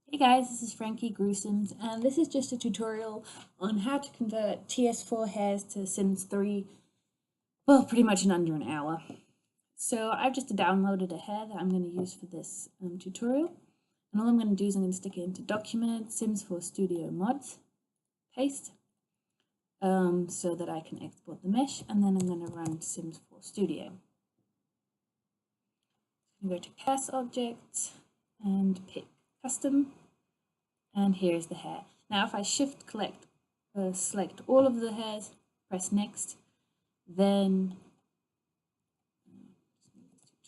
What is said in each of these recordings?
Hey guys, this is Frankie-Gruesim, and this is just a tutorial on how to convert TS4 hairs to Sims 3, well, pretty much in under an hour. So I've just downloaded a hair that I'm going to use for this tutorial, and all I'm going to do is I'm going to stick it into Document, Sims 4 Studio Mods, paste, so that I can export the mesh, and then I'm going to run Sims 4 Studio. I'm going to go to Cast Objects and pick Custom. And here's the hair. Now if I select all of the hairs, press next, then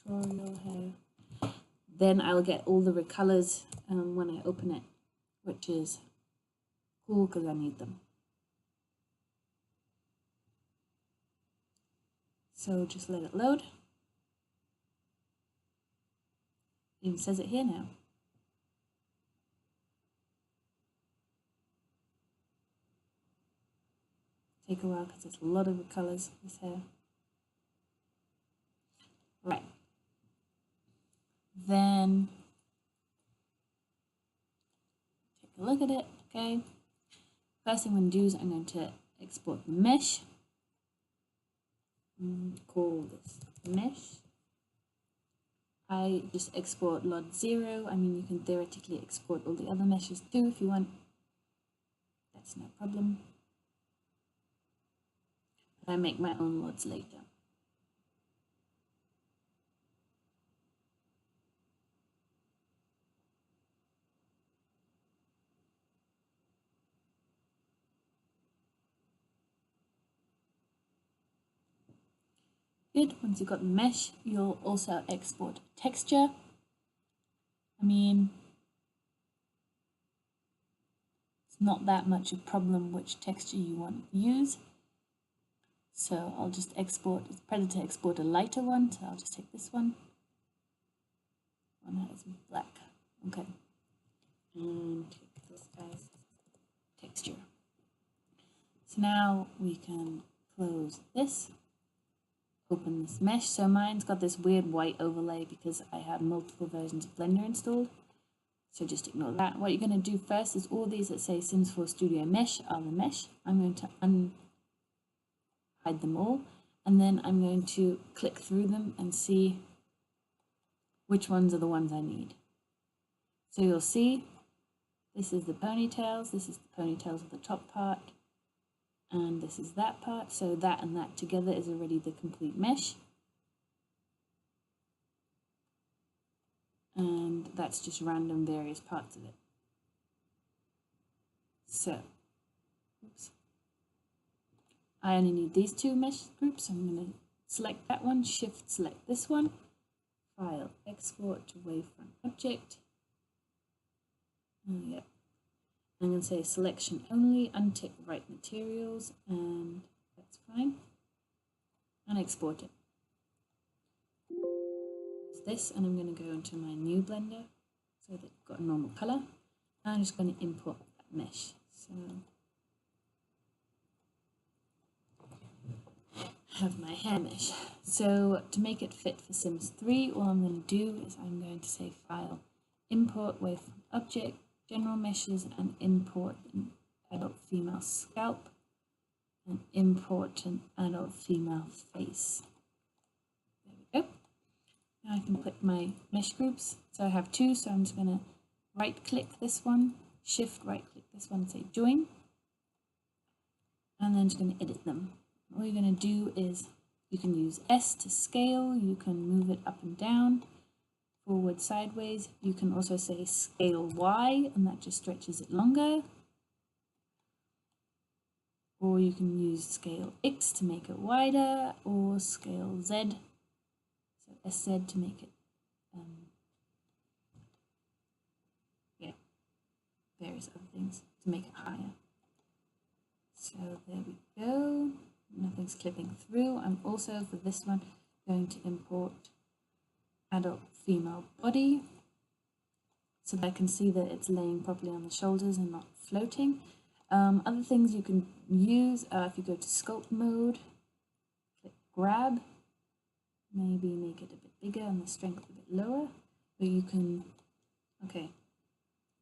tutorial hair, then I'll get all the recolors when I open it, which is cool because I need them. So just let it load. It even says it here now. Take a while because there's a lot of the colours of this hair. Right. Then take a look at it. Okay. First thing I'm going to do is I'm going to export the mesh. Call this mesh. I just export lot 0. I mean, you can theoretically export all the other meshes too if you want. That's no problem. I make my own lots later. Good. Once you've got the mesh, you'll also export texture. I mean, it's not that much a problem which texture you want to use. So I'll just export, it's better to export a lighter one, so I'll just take this one. One that is black. Okay. And take this as texture. So now we can close this, open this mesh. So mine's got this weird white overlay because I have multiple versions of Blender installed. So just ignore that. What you're going to do first is all these that say Sims 4 Studio Mesh are the mesh. I'm going to hide them all, and then I'm going to click through them and see which ones are the ones I need. So you'll see this is the ponytails, this is the ponytails of the top part, and this is that part. So that and that together is already the complete mesh. And that's just random various parts of it. So, oops. I only need these two mesh groups, so I'm going to select that one, shift select this one, file, export to wavefront object. Yep. I'm going to say selection only, untick right materials, and that's fine. And export it. It's this, and I'm going to go into my new Blender so that it's got a normal color. I'm just going to import that mesh. So have my hair mesh. So to make it fit for Sims 3, all I'm going to do is I'm going to say file, import wavefront object, general meshes, and import an adult female scalp, and import an adult female face. There we go. Now I can put my mesh groups. So I have two, so I'm just going to right click this one, shift right click this one, and say join, and then just going to edit them. All you're going to do is you can use S to scale, you can move it up and down, forward, sideways. You can also say scale Y, and that just stretches it longer. Or you can use scale X to make it wider, or scale Z, so SZ to make it, various other things to make it higher. So there we go. Nothing's clipping through. I'm also, for this one, going to import adult female body so that I can see that it's laying properly on the shoulders and not floating. Other things you can use, if you go to sculpt mode, click grab, maybe make it a bit bigger and the strength a bit lower, but you can, okay,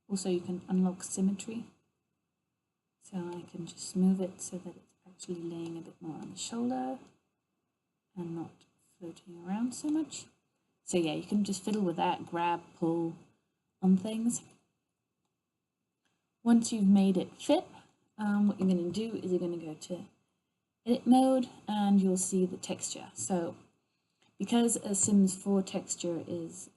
Also, you can unlock symmetry. So I can just move it so that it's actually laying a bit more on the shoulder and not floating around so much. So yeah, you can just fiddle with that, grab, pull on things. Once you've made it fit, what you're going to do is you're going to go to edit mode and you'll see the texture. So because a Sims 4 texture is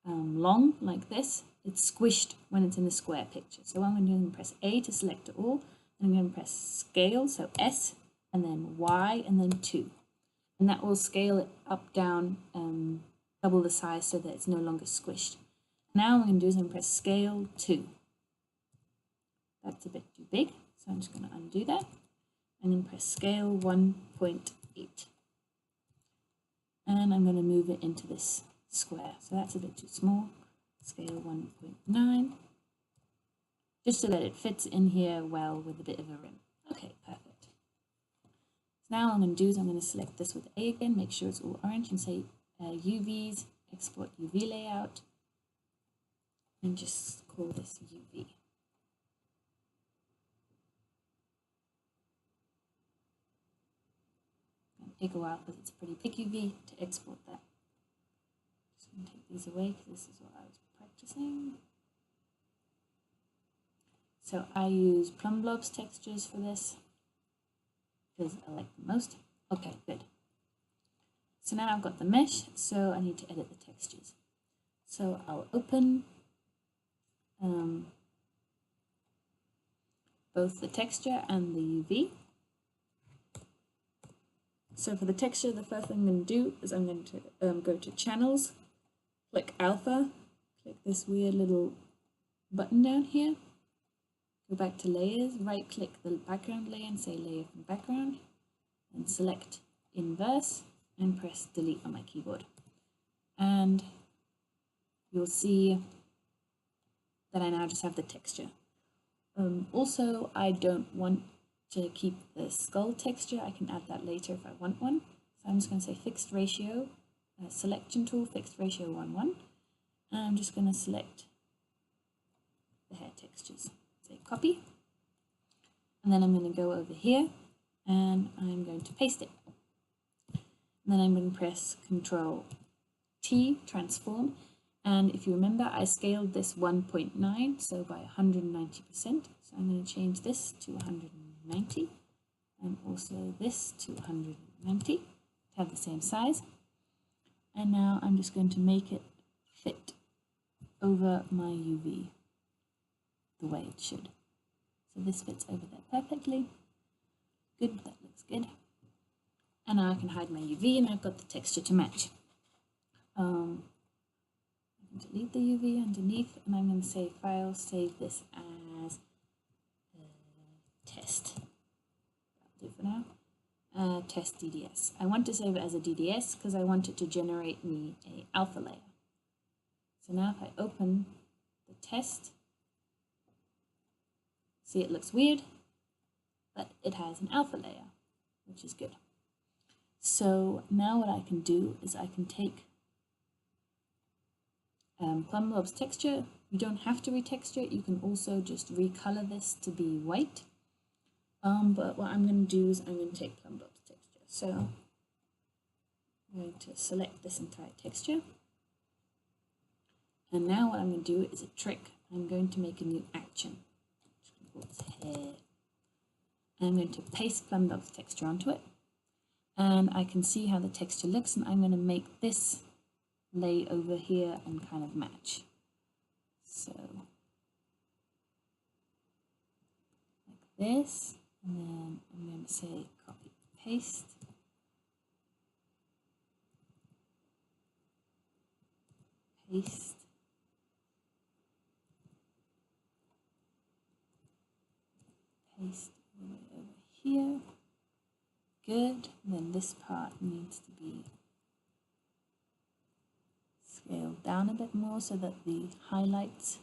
long like this, it's squished when it's in a square picture. So what I'm going to do is press A to select all, and I'm going to press scale, so S, and then Y, and then 2. And that will scale it up, down, double the size so that it's no longer squished. Now what I'm going to do is I'm going to press scale 2. That's a bit too big, so I'm just going to undo that. And then press scale 1.8. And I'm going to move it into this square. So that's a bit too small. Scale 1.9. Just so that it fits in here well with a bit of a rim. Okay, perfect. So now what I'm going to do is I'm going to select this with A again, make sure it's all orange, and say UVs, export UV layout, and just call this UV. It'll take a while because it's a pretty big UV to export that. Just going to take these away because this is what I was practicing. So I use plumb blobs textures for this because I like them most. Okay, good. So now I've got the mesh, so I need to edit the textures. So I'll open both the texture and the UV. So for the texture, the first thing I'm going to do is I'm going to go to channels, click alpha, click this weird little button down here, go back to layers, right click the background layer and say layer from background, and select inverse and press delete on my keyboard. And you'll see that I now just have the texture. Also, I don't want to keep the skull texture. I can add that later if I want one. So I'm just going to say fixed ratio, selection tool, fixed ratio 1:1. And I'm just going to select the hair textures. Say copy. And then I'm going to go over here and I'm going to paste it. And then I'm going to press Control T, transform. And if you remember, I scaled this 1.9, so by 190%. So I'm going to change this to 190, and also this to 190 to have the same size. And now I'm just going to make it fit over my UV the way it should. So this fits over there perfectly. Good, that looks good. And now I can hide my UV and I've got the texture to match. Delete the UV underneath, and I'm going to say file, save this as test. That'll do for now. Test DDS. I want to save it as a DDS because I want it to generate me a alpha layer. So now if I open the test, see it looks weird, but it has an alpha layer, which is good. So now what I can do is I can take plumb blobs texture. You don't have to retexture it, you can also just recolor this to be white. But what I'm going to do is I'm going to take plumb blobs texture. So I'm going to select this entire texture. And now what I'm going to do is a trick. I'm going to make a new action. Hair. I'm going to paste plumb blobs texture onto it. And I can see how the texture looks, and I'm going to make this lay over here and kind of match. So like this, and then I'm going to say copy paste. Paste. Paste all the way over here. Good. And then this part needs to be scaled down a bit more so that the highlights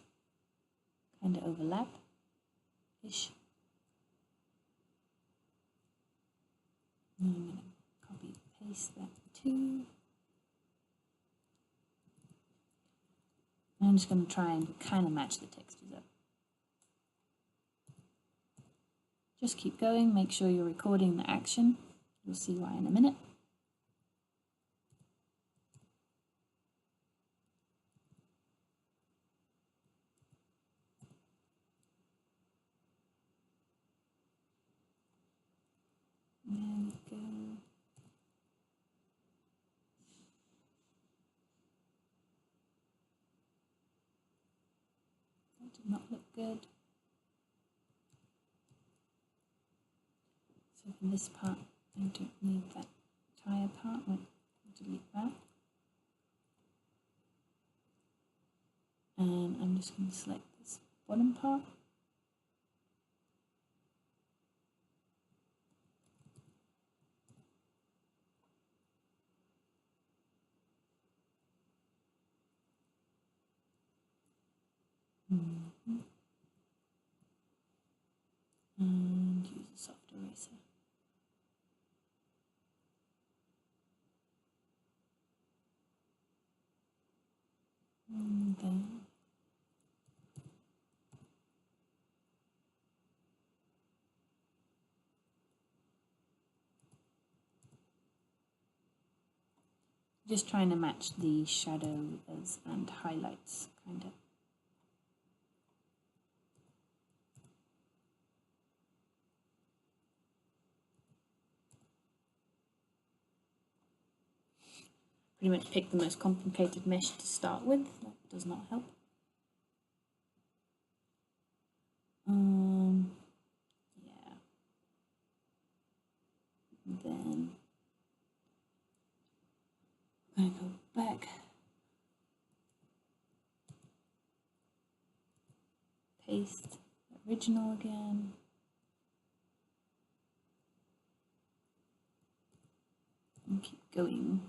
kind of overlap-ish. And I'm going to copy paste that too. I'm just going to try and kind of match the textures up. Just keep going, make sure you're recording the action. You'll see why in a minute. There we go. That did not look good. So for this part, I don't need that entire part. I'll delete that. And I'm just going to select this bottom part. And use a soft eraser. And then just trying to match the shadows and highlights, kind of. Pretty much pick the most complicated mesh to start with. That does not help. Yeah. And then I'm going to go back. Paste the original again. And keep going.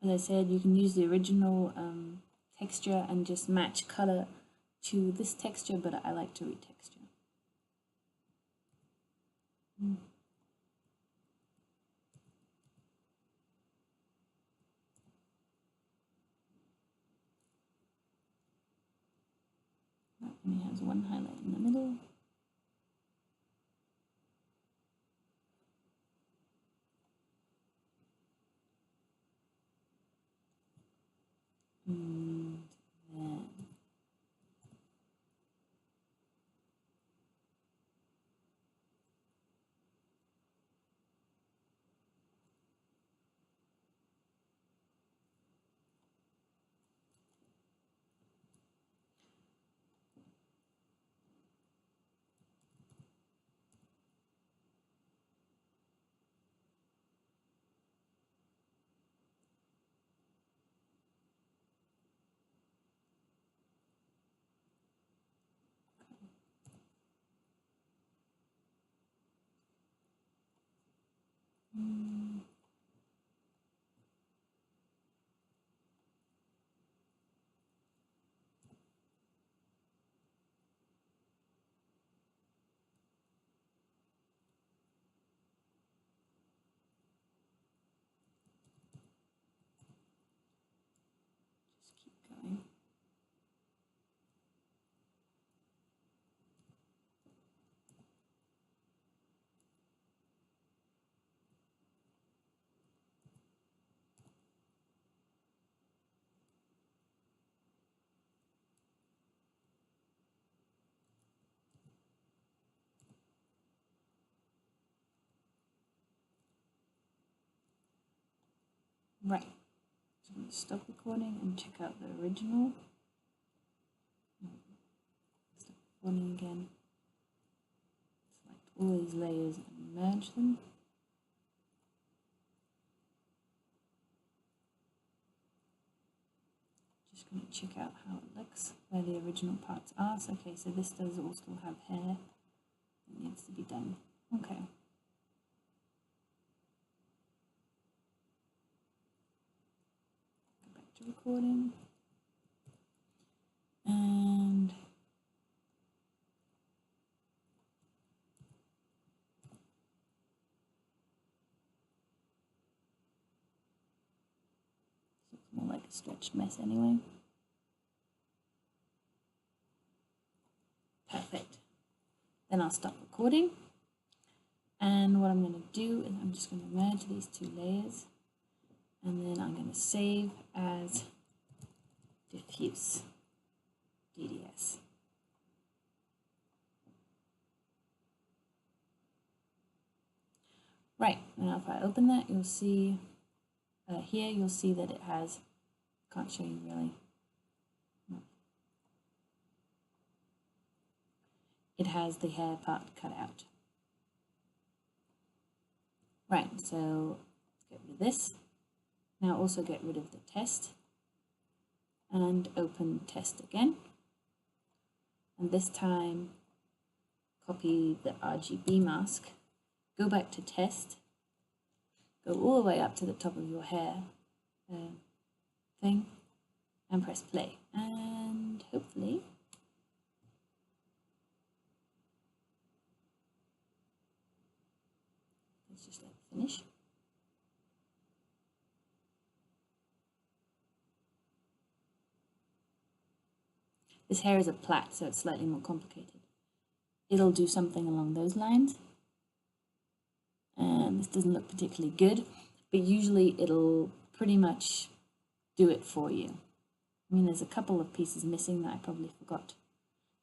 As I said, you can use the original texture and just match color to this texture, but I like to retexture. That only has one highlight in the middle. And then just keep going. Right. So I'm going to stop recording and check out the original. Stop recording again. Select all these layers and merge them. just going to check out how it looks, where the original parts are. So, okay, so this does also have hair that needs to be done. Okay. Go back to recording. And it's more like a stretched mess anyway. Perfect. Then I'll stop recording. And what I'm going to do is I'm just going to merge these two layers. And then I'm going to save as diffuse DDS. Right, now if I open that, you'll see here, you'll see that it has, can't show you really. No. It has the hair part cut out. Right, so let's get rid of this. Now also get rid of the test and open test again. And this time copy the RGB mask, go back to test, go all the way up to the top of your hair thing and press play. And hopefully let's just let it finish. This hair is a plait, so it's slightly more complicated. It'll do something along those lines. And this doesn't look particularly good, but usually it'll pretty much do it for you. I mean, there's a couple of pieces missing that I probably forgot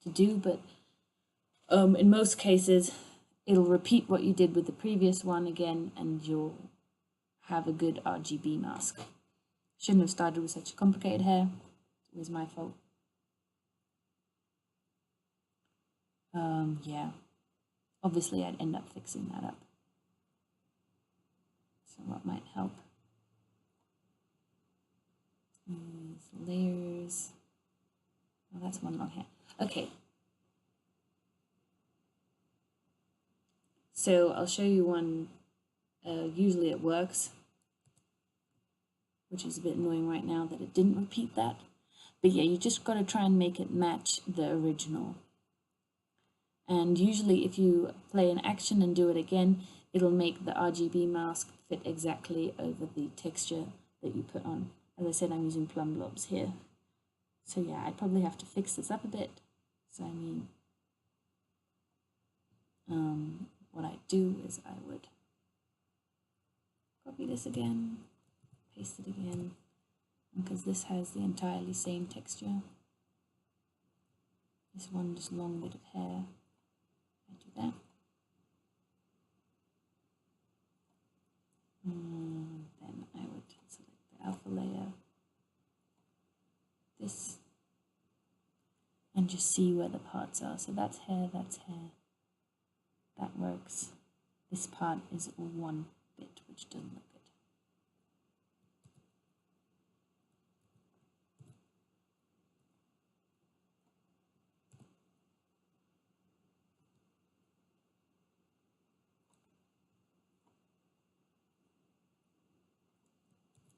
to do, but in most cases, it'll repeat what you did with the previous one again, and you'll have a good RGB mask. Shouldn't have started with such a complicated hair. It was my fault. Yeah, obviously I'd end up fixing that up. So what might help is layers. Oh, that's one long hair. Okay. So I'll show you one, usually it works, which is a bit annoying right now that it didn't repeat that. But yeah, you just got to try and make it match the original. And usually if you play an action and do it again, it'll make the RGB mask fit exactly over the texture that you put on. As I said, I'm using plum blobs here. So yeah, I'd probably have to fix this up a bit. So I mean, what I'd do is I would copy this again, paste it again, because this has the entirely same texture. This one just long bit of hair. I do that. And then I would select the alpha layer, this, and just see where the parts are. So that's hair, that works. This part is one bit, which doesn't look good.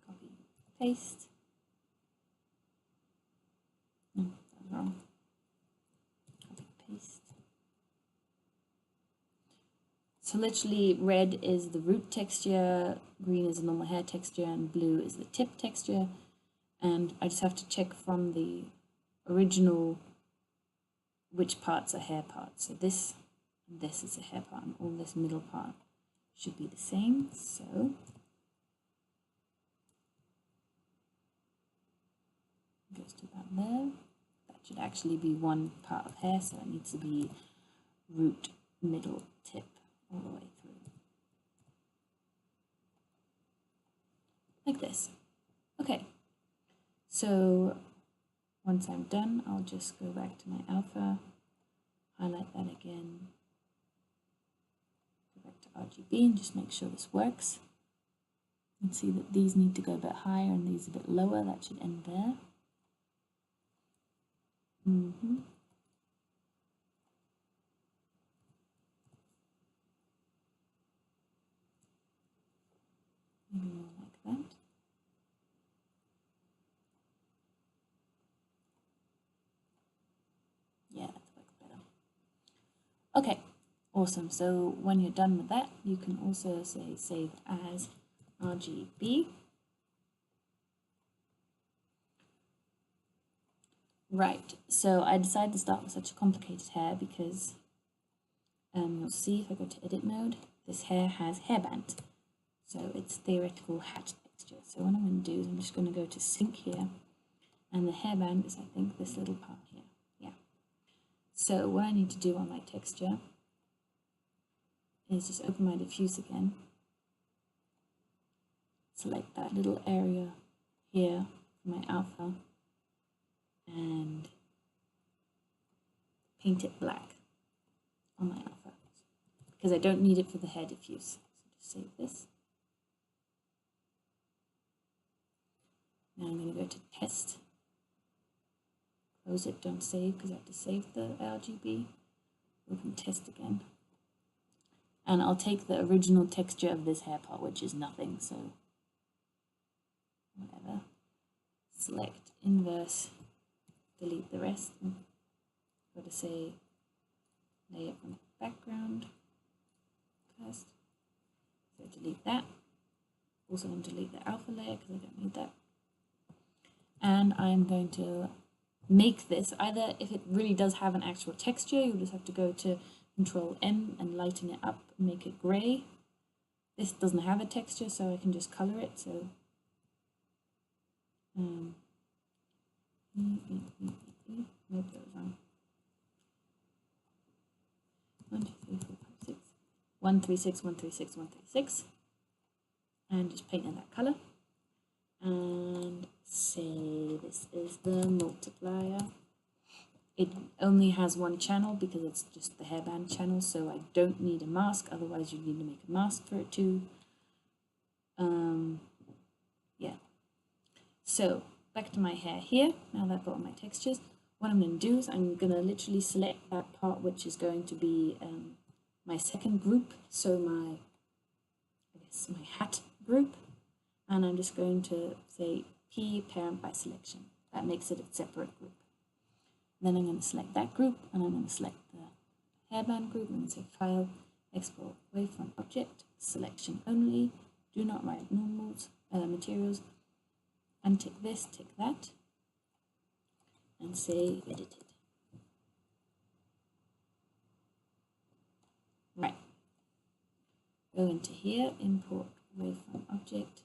Copy, paste. No, that's wrong. Copy, paste. So literally red is the root texture, green is the normal hair texture, and blue is the tip texture. And I just have to check from the original which parts are hair parts. So this and this is a hair part, and all this middle part should be the same. So goes to about there. That should actually be one part of hair, so it needs to be root, middle, tip, all the way through. Like this. Okay, so once I'm done, I'll just go back to my alpha, highlight that again, go back to RGB and just make sure this works. You can see that these need to go a bit higher and these a bit lower. That should end there. Mm-hmm. Maybe more like that. Yeah, that works better. Okay, awesome. So when you're done with that, you can also say save as RGB. Right, so I decided to start with such a complicated hair because you'll see if I go to edit mode, this hair has hairband. So it's theoretical hat texture. So what I'm going to do is I'm just going to go to sync here, and the hairband is, I think, this little part here. Yeah. So what I need to do on my texture is just open my diffuse again, select that little area here for my alpha, and paint it black on my alpha because I don't need it for the hair diffuse. So just save this. Now I'm going to go to test, close it, don't save because I have to save the RGB, open test again. And I'll take the original texture of this hair part, which is nothing, so whatever. Select inverse, delete the rest. Go to say layer from background first. So delete that. Also going to delete the alpha layer because I don't need that. And I'm going to make this, either if it really does have an actual texture, you'll just have to go to Control M and lighten it up and make it gray. This doesn't have a texture, so I can just color it. So nope, that was wrong. 1, 2, 3, 4, 5, 6. 1, 3, 6, 1, 3, 6, 1, 3, 6. And just paint in that color. And say this is the multiplier. It only has one channel because it's just the hairband channel, so I don't need a mask, otherwise you need to make a mask for it too. Yeah. So back to my hair here, now that I've got all my textures, what I'm going to do is I'm going to literally select that part which is going to be my second group, so my hat group, and I'm just going to say P parent by selection. That makes it a separate group. Then I'm going to select that group, and I'm going to select the hairband group. I'm going to say File, Export Wavefront Object, Selection Only, Do Not Write Normals, Materials, untick this, tick that, and say Edited. Right. Go into here, Import Wavefront Object,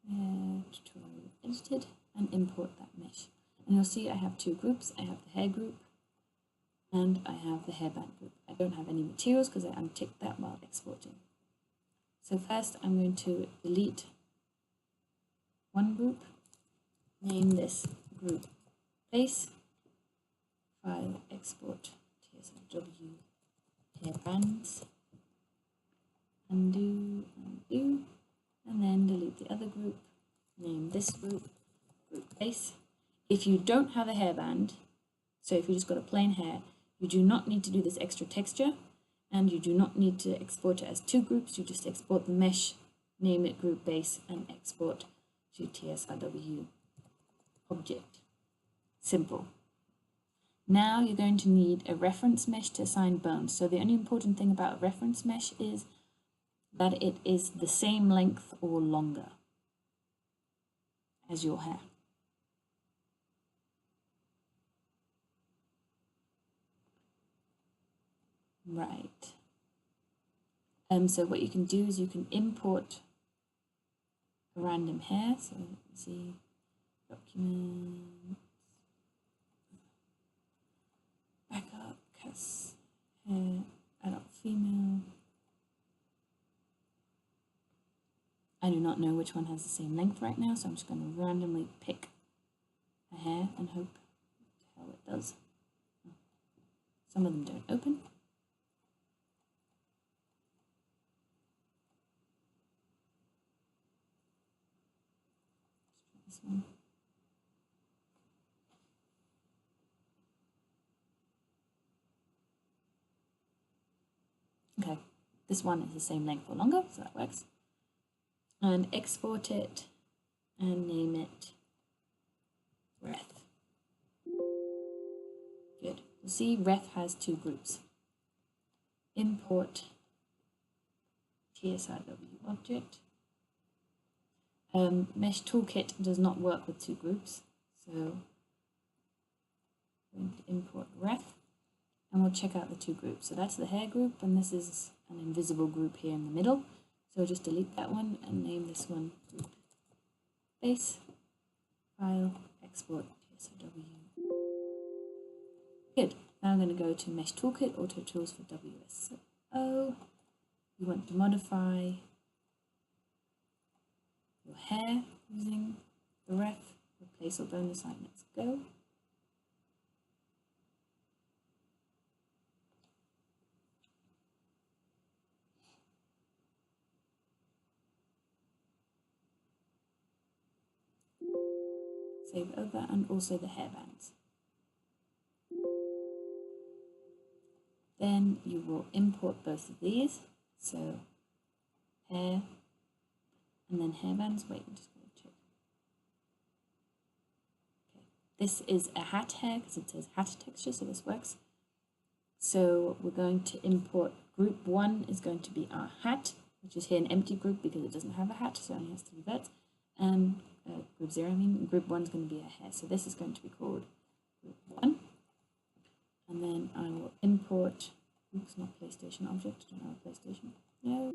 Tutorial Edited, and import that mesh. And you'll see I have two groups. I have the hair group and I have the hairband group. I don't have any materials because I unticked that while exporting. So first I'm going to delete one group, name this group base, file, export, TS4 hairbands, undo, and then delete the other group, name this group base. If you don't have a hairband, so if you just got a plain hair, you do not need to do this extra texture, and you do not need to export it as two groups. You just export the mesh, name it group base, and export to TS4 object. Simple. Now you're going to need a reference mesh to assign bones. So the only important thing about a reference mesh is that it is the same length or longer as your hair. Right. So what you can do is you can import a random hair. So let's see, document, backup, cast hair, adult female. I do not know which one has the same length right now, so I'm just going to randomly pick a hair and hope how it does. Some of them don't open. This one. Okay, this one is the same length or longer, so that works. And export it and name it ref. Good. You'll see ref has two groups. Import TSRW object. Mesh Toolkit does not work with two groups, so I'm going to import ref, and we'll check out the two groups. So that's the hair group, and this is an invisible group here in the middle. So just delete that one and name this one group base, file, export TSRW. Good. Now I'm going to go to Mesh Toolkit, Auto Tools for WSO. You want to modify your hair using the ref, replace or bonus line, let's go. Save over, and also the hairbands. Then you will import both of these, so hair and then hairbands. Wait, I'm just going to check. Okay. This is a hat hair because it says hat texture, so this works. So we're going to import group 1 is going to be our hat, which is here an empty group because it doesn't have a hat, so it only has 3 verts. And group 0, group 1 is going to be a hair, so this is going to be called group 1. And then I will import, oops, not PlayStation object, don't have a PlayStation, no.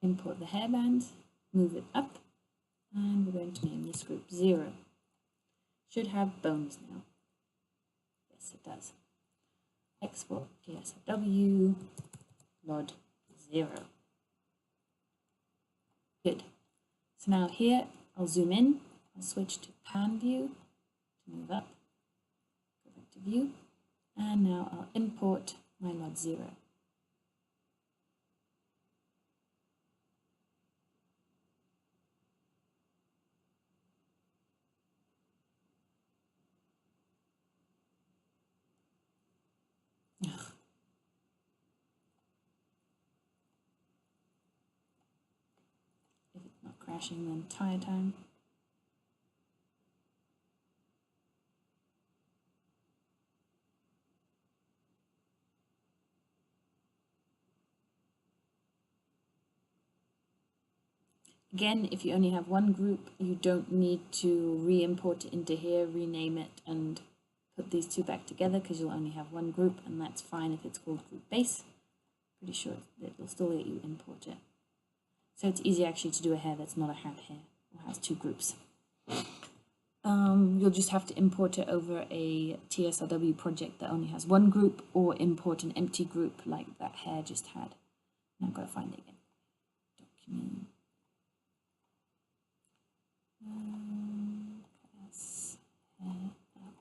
Import the hairband, move it up, and we're going to name this group 0. Should have bones now. Yes, it does. Export TSRW, LOD 0. Good. So now here, I'll zoom in, I'll switch to pan view to move up, go back to view, and now I'll import my LOD 0. If it's not crashing the entire time. Again, if you only have one group, you don't need to re-import it into here, rename it, and put these two back together because you'll only have one group, and that's fine if it's called group base. Pretty sure it'll still let you import it. So it's easy actually to do a hair that's not a hat hair or has two groups. You'll just have to import it over a TSRW project that only has one group, or import an empty group like that hair just had. Now I've got to find it again. Document. Press hair up.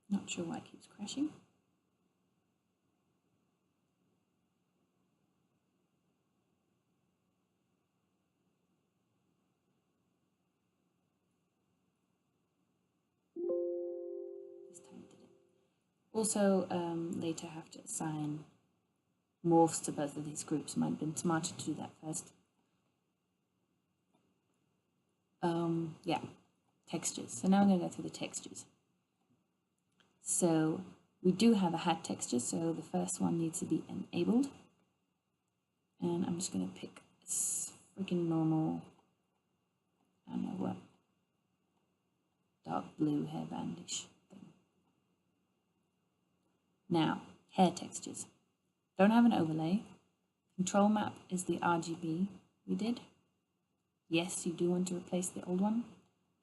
Not sure why it keeps crashing. This time it did it. Also, later have to assign morphs to both of these groups. Might have been smarter to do that first. Yeah, textures. So now I'm going to go through the textures. So we do have a hat texture, so the first one needs to be enabled. And I'm just going to pick a freaking normal, I don't know what, dark blue hairbandish thing. Now, hair textures. Don't have an overlay. Control map is the RGB we did. Yes, you do want to replace the old one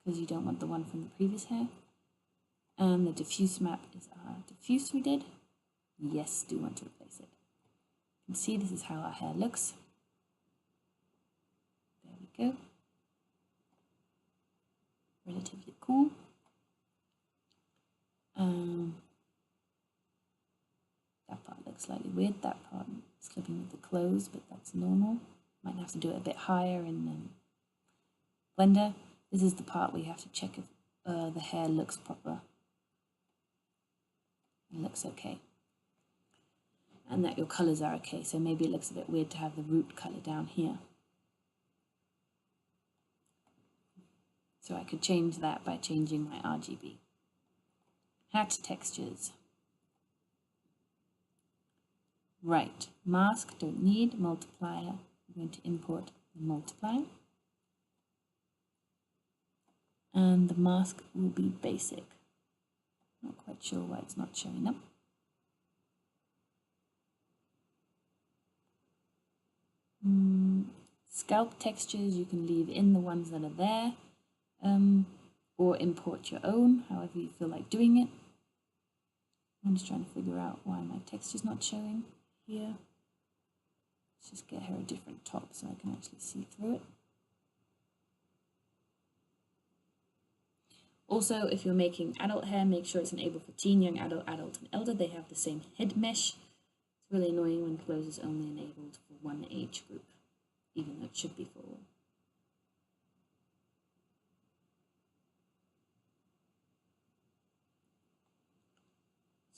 because you don't want the one from the previous hair. And the diffuse map is our diffuse we did. Yes, do want to replace it. You can see this is how our hair looks. There we go. relatively cool. That part looks slightly weird. That part is clipping with the clothes, but that's normal. Might have to do it a bit higher in Blender. This is the part where you have to check if the hair looks proper. It looks okay. And that your colors are okay. So maybe it looks a bit weird to have the root color down here. So I could change that by changing my RGB. Hat textures. Right, mask, don't need, multiplier. I'm going to import the multiplier. And the mask will be basic. Not quite sure why it's not showing up. Scalp textures, you can leave in the ones that are there, or import your own, however you feel like doing it. I'm just trying to figure out why my texture's not showing here. Let's just get her a different top so I can actually see through it. Also, if you're making adult hair, make sure it's enabled for teen, young adult, adult, and elder. They have the same head mesh. It's really annoying when clothes is only enabled for one age group, even though it should be for all.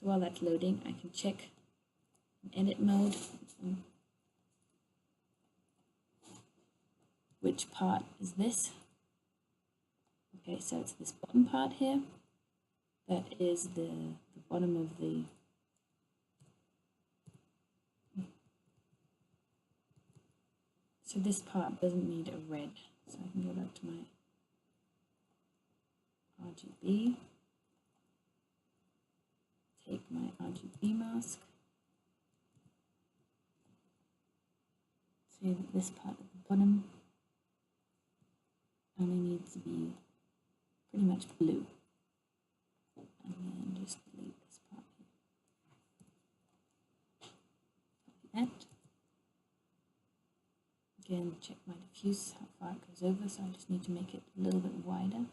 So while that's loading, I can check in edit mode which part is this. Okay, so it's this bottom part here. That is the bottom of the so this part doesn't need a red. So I can go back to my RGB. Take my RGB mask. See that this part at the bottom only needs to be pretty much blue. And then just delete this part here. Copy that. Again, check my diffuse, how far it goes over, so I just need to make it a little bit wider.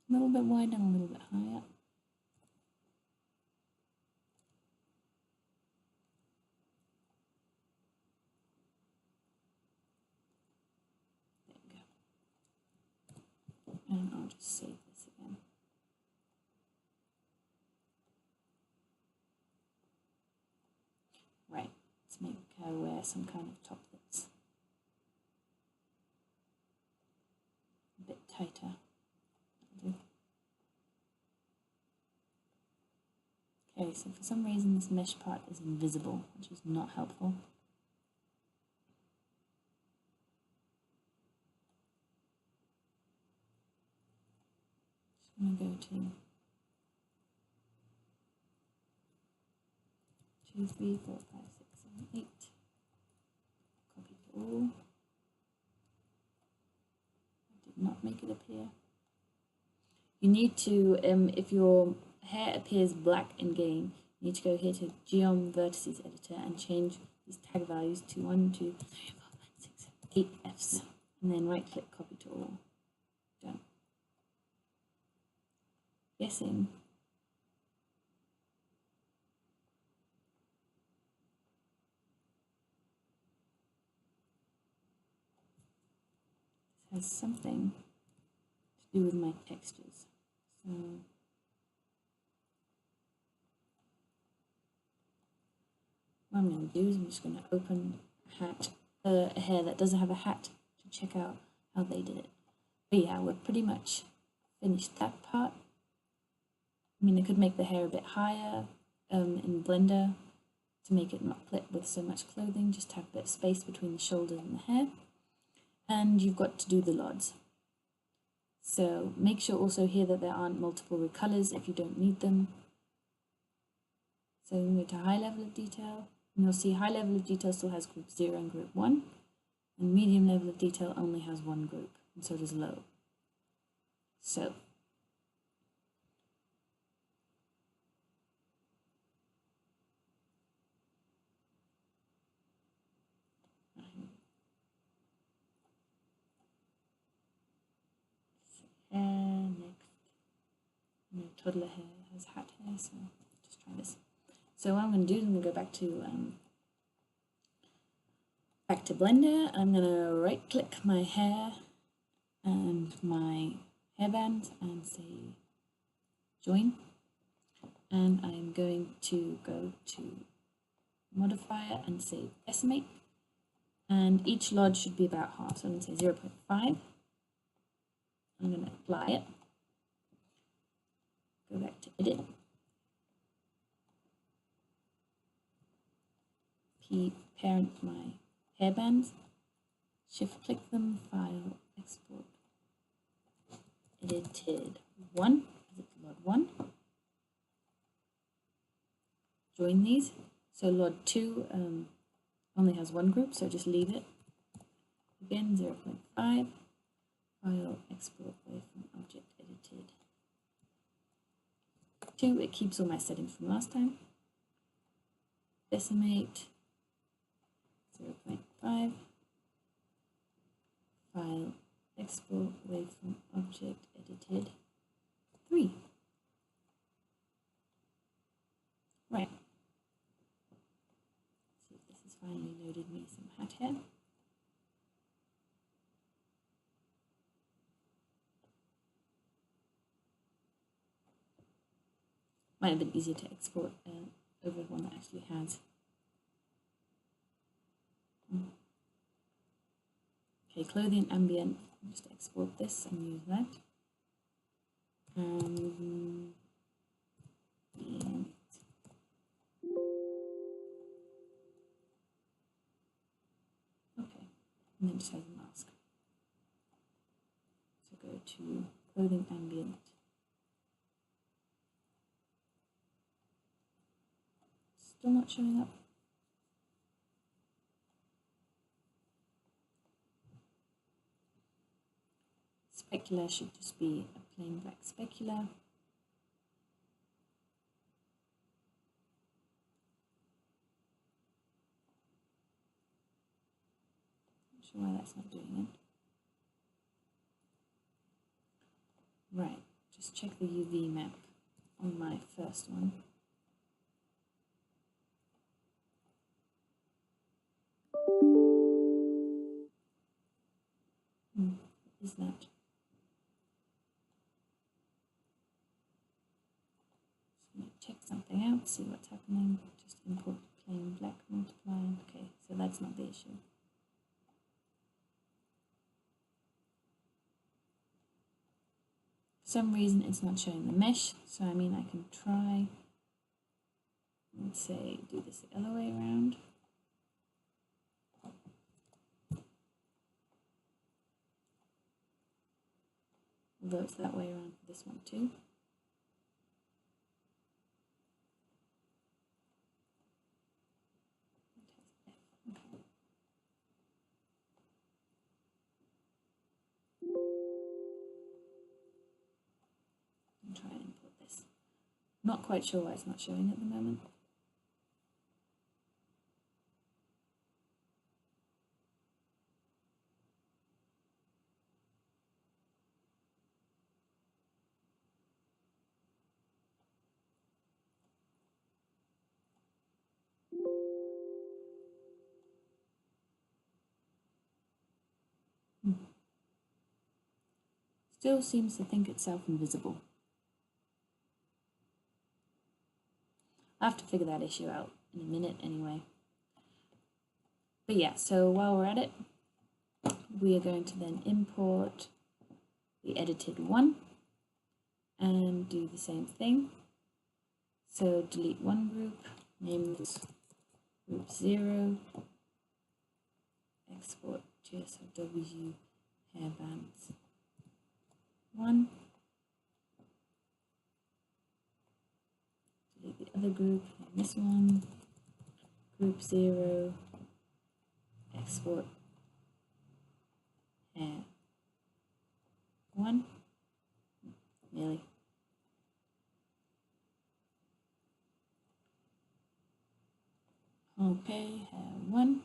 A little bit wider and a little bit higher. There we go. And I'll just save this again. Right, let's make her wear some kind of top that's a bit tighter. Okay, so for some reason this mesh part is invisible, which is not helpful. I'm going to go to 2, 3, 4, 5, 6, 7, 8. Copy to all. I did not make it appear. You need to, if your hair appears black in game, you need to go here to Geom Vertices Editor and change these tag values to 1, 2, 3, 4, 5, 6, 7, 8 Fs. And then right click, copy to all. Done. Guessing. This has something to do with my textures. So what I'm going to do is I'm just going to open a hair that doesn't have a hat to check out how they did it. But yeah, we're pretty much finished that part. I mean, I could make the hair a bit higher in Blender to make it not clip with so much clothing, just have a bit of space between the shoulders and the hair. And you've got to do the LODs. So make sure also here that there aren't multiple recolors if you don't need them. So we go to high level of detail, and you'll see high level of detail still has group 0 and group 1, and medium level of detail only has one group, and so does low. So my toddler hair has hat hair, so just try this. So what I'm going to do is I'm going to go back to Blender. I'm going to right click my hair and my hairband and say join, and I'm going to go to modifier and say decimate, and each lodge should be about half, so I'm going to say 0.5. I'm going to apply it, go back to edit, parent my hairbands, shift click them, file, export, edited 1, because it's lot 1, join these. So lot 2 only has one group, so just leave it. Again, 0.5, file, export away from object edited 2, it keeps all my settings from last time. Decimate, 0.5, file, export away from object edited 3. Right. See if this has finally loaded me some hat hair. Might have been easier to export over one that actually has. Okay, clothing ambient. Just export this and use that. Okay, and then just has a mask. So go to clothing ambient. Still not showing up. Specular should just be a plain black specular. Not sure why that's not doing it. Right, just check the UV map on my first one. What is that? Check something out, see what's happening. Just import plain black multiply. Okay, so that's not the issue. For some reason it's not showing the mesh, so I mean I can try, let's say, do this the other way around. Although it's that way around for this one too. Try and import this. Not quite sure why it's not showing at the moment. Still seems to think itself invisible. I'll have to figure that issue out in a minute anyway. But yeah, so while we're at it, we are going to then import the edited one and do the same thing. So delete one group, name this group 0, export TS4 hairbands 1. Delete the other group, name this one, group 0, export hair 1, nearly. Okay, hair 1.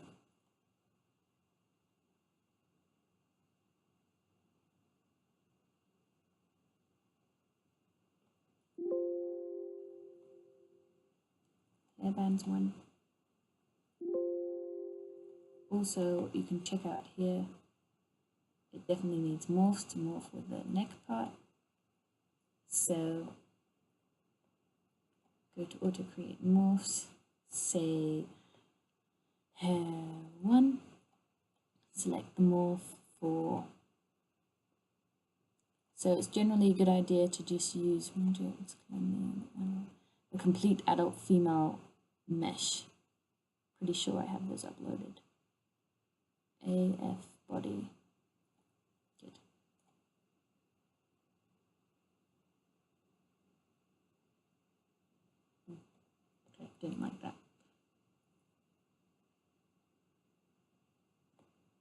hairbands one. Also, you can check out here, it definitely needs morphs to morph with the neck part. So go to auto create morphs, say hair 1, select the morph for, so it's generally a good idea to just use a complete adult female mesh. Pretty sure I have those uploaded. AF body. Good. Okay, didn't like that.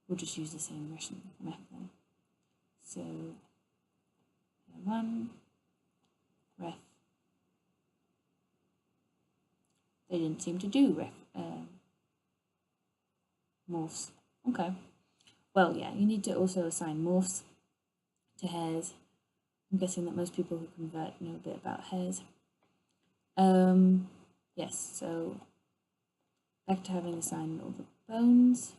We'll just use the same method then. So 1 ref. They didn't seem to do morphs. Okay. Well, yeah, you need to also assign morphs to hairs. I'm guessing that most people who convert know a bit about hairs. Yes, so back to having assigned all the bones.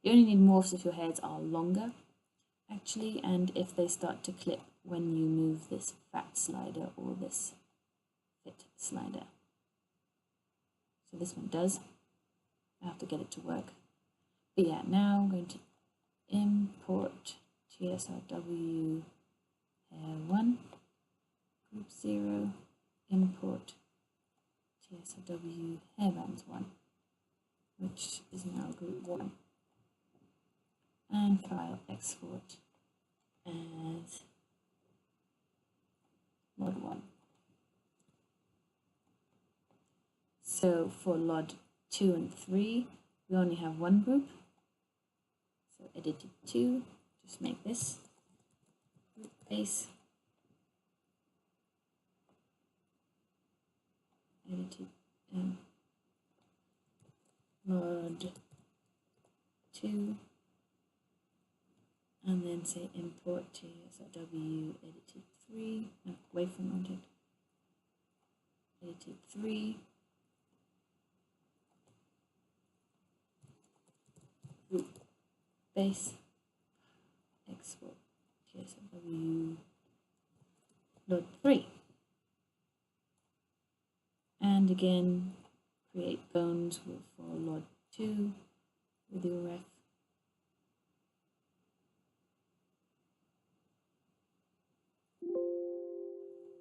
You only need morphs if your hairs are longer, actually, and if they start to clip when you move this fat slider or this fit slider. So this one does. I have to get it to work. But yeah, now I'm going to import TSRW hair 1, group 0, import TSRW hairbands 1, which is now group 1. And file export as LOD 1. So for LOD 2 and 3, we only have one group. So edited 2, just make this group base. Edited LOD 2. And then say import TSRW edited 3, no, away from object, edited 3, group base, export TSRW load 3. And again, create bones for LOD 2 with your ref.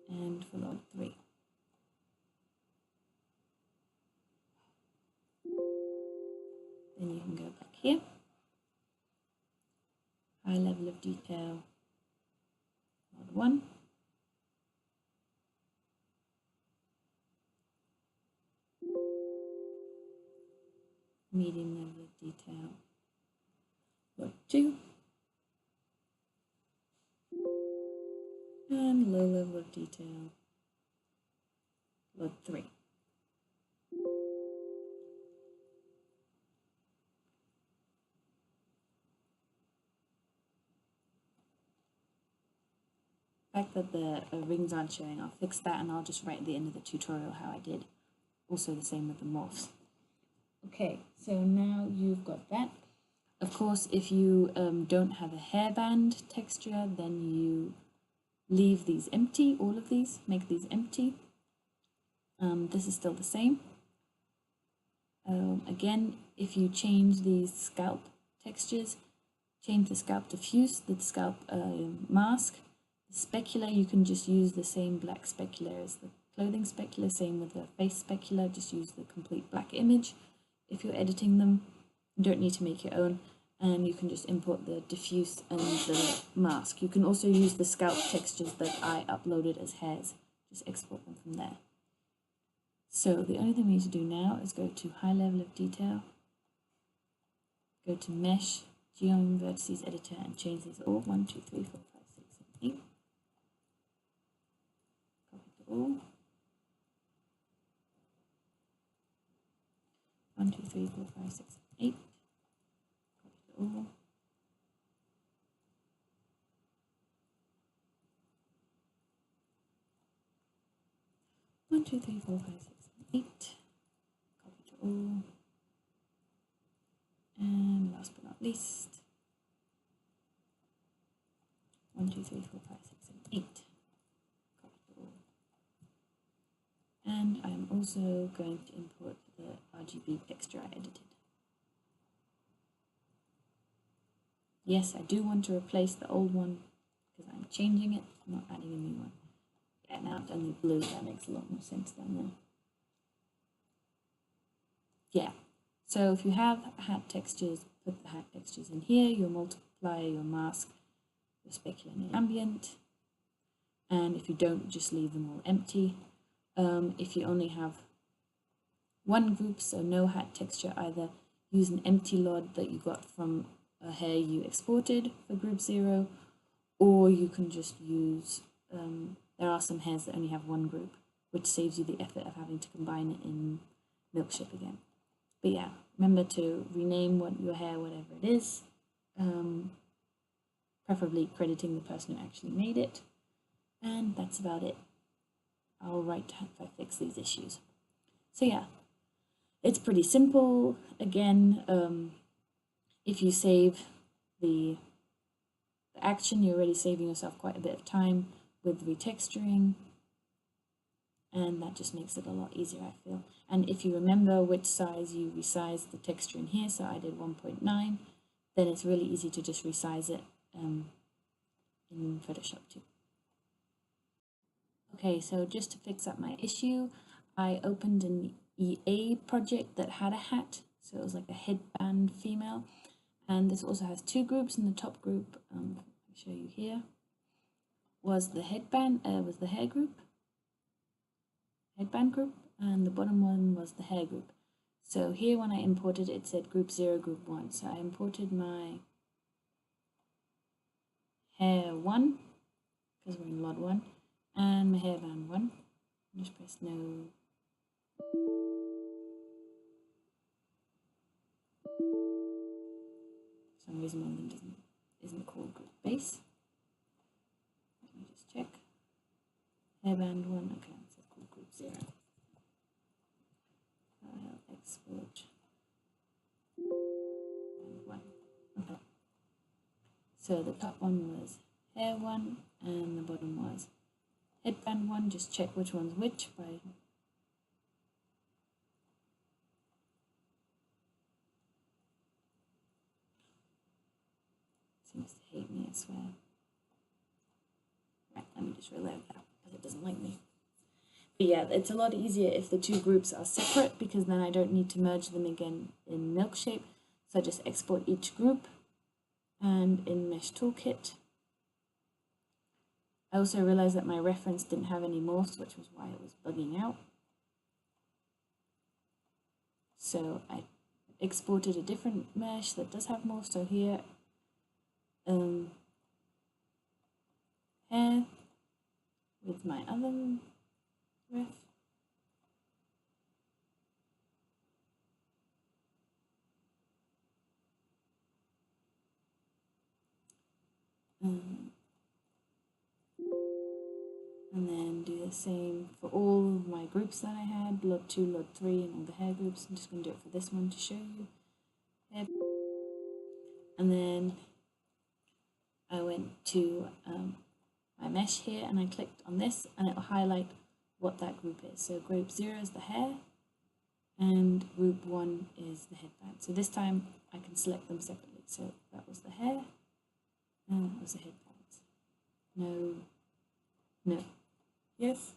And for LOD 3. Then you can go back here. High level of detail, LOD 1. Medium level of detail, LOD 2. And low level of detail, LOD 3. The fact that the rings aren't showing, I'll fix that and I'll just write at the end of the tutorial how I did. Also the same with the morphs. Okay, so now you've got that. Of course, if you don't have a hairband texture, then you leave these empty, all of these, make these empty. This is still the same. Again, if you change these scalp textures, change the scalp diffuse, the scalp mask, the specular, you can just use the same black specular as the clothing specular, same with the face specular, just use the complete black image. If you're editing them, you don't need to make your own, and you can just import the diffuse and the mask. You can also use the scalp textures that I uploaded as hairs, just export them from there. So the only thing we need to do now is go to high level of detail, go to mesh, geometry vertices editor, and change these all 1, 2, 3, 4, 5, 6, 7, 8. Copy it all. 1, 2, 3, 4, 5, 6, 8. Copy it all. One, 2, 3, 4, 5, 6, 8. all. And last but not least, 1, 2, 3, 4, 5, 6, 7, 8. And I'm also going to import the RGB texture I edited. Yes, I do want to replace the old one because I'm changing it, not adding a new one. Yeah, now I've done the blue, that makes a lot more sense down there. Yeah, so if you have hat textures, put the hat textures in here, your multiplier, your mask, your specular and your ambient. And if you don't, just leave them all empty. If you only have one group, so no hat texture, either use an empty LOD that you got from a hair you exported for group 0, or you can just use, there are some hairs that only have one group, which saves you the effort of having to combine it in Milkship again. But yeah, remember to rename your hair, whatever it is, preferably crediting the person who actually made it, and that's about it. I'll write if I fix these issues. So yeah, it's pretty simple. Again, if you save the action, you're already saving yourself quite a bit of time with retexturing, and that just makes it a lot easier, I feel. And if you remember which size you resized the texture in here, so I did 1.9, then it's really easy to just resize it in Photoshop too. Okay, so just to fix up my issue, I opened an EA project that had a hat, so it was like a headband female, and this also has two groups. In the top group, I'll show you here, was the headband, was the hair group, headband group, and the bottom one was the hair group. So here when I imported it said group 0, group 1, so I imported my hair 1, because we're in LOD 1, and my hairband 1. Just press no. For some reason one of them isn't called group base. Let me just check. Hairband 1, okay, so it's called group 0. I'll export and 1. Okay. So the top one was hair 1 and the bottom was headband 1. Just check which one's which by seems to hate me, I swear. Right, let me just reload that because it doesn't like me. But yeah, it's a lot easier if the two groups are separate, because then I don't need to merge them again in Milkship. So I just export each group, and in Mesh Toolkit. I also realized that my reference didn't have any morphs, which was why it was bugging out. So I exported a different mesh that does have morphs. So here, hair with my other ref. And then do the same for all of my groups that I had, LOD 2, LOD 3, and all the hair groups. I'm just going to do it for this one to show you. Hair. And then I went to my mesh here, and I clicked on this, and it will highlight what that group is. So group 0 is the hair, and group 1 is the headband. So this time I can select them separately. So that was the hair, and that was the headband. No, no, yes.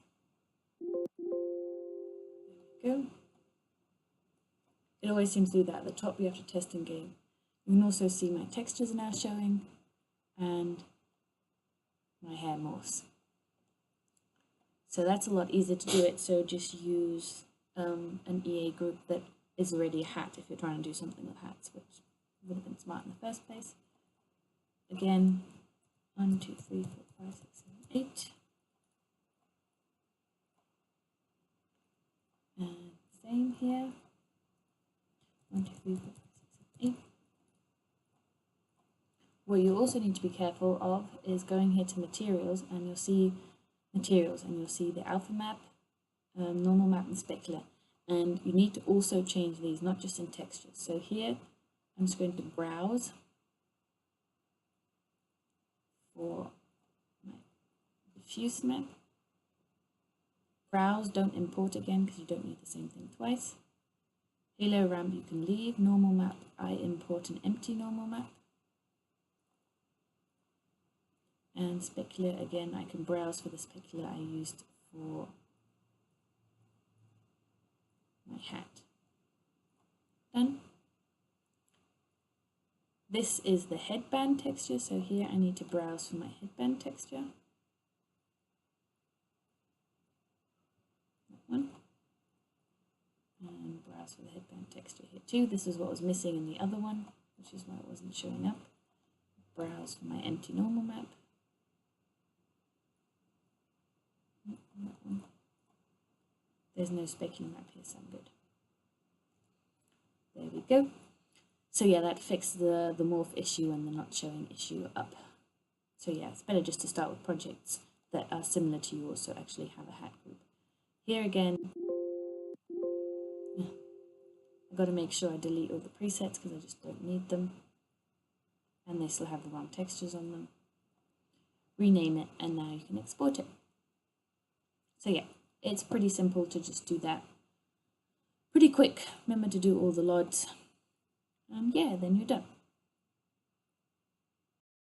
There we go. It always seems to do that. At the top you have to test in game. You can also see my textures are now showing, and my hair morphs. So that's a lot easier to do it. So just use an EA group that is already a hat if you're trying to do something with hats, which would have been smart in the first place. Again, 1, 2, 3, 4, 5, 6, 7, 8. And same here. 1, 2, 3, 4, 5, 6, 7, 8. What you also need to be careful of is going here to materials, and you'll see materials, and you'll see the alpha map, normal map, and specular. And you need to also change these, not just in textures. So here, I'm just going to browse for my diffuse map. Browse, don't import again because you don't need the same thing twice. Halo ramp you can leave. Normal map, I import an empty normal map. And specular, again, I can browse for the specular I used for my hat. Done. This is the headband texture, so here I need to browse for my headband texture. That one. And browse for the headband texture here too. This is what was missing in the other one, which is why it wasn't showing up. Browse for my empty normal map. There's no specular map here, so I'm good. There we go. So yeah, that fixed the morph issue and the not showing issue up. So yeah, it's better just to start with projects that are similar to yours, so actually have a hat group. Here again, I've got to make sure I delete all the presets because I just don't need them. And they still have the wrong textures on them. Rename it, and now you can export it. So yeah, it's pretty simple to just do that. Pretty quick. Remember to do all the LODs. And yeah, then you're done.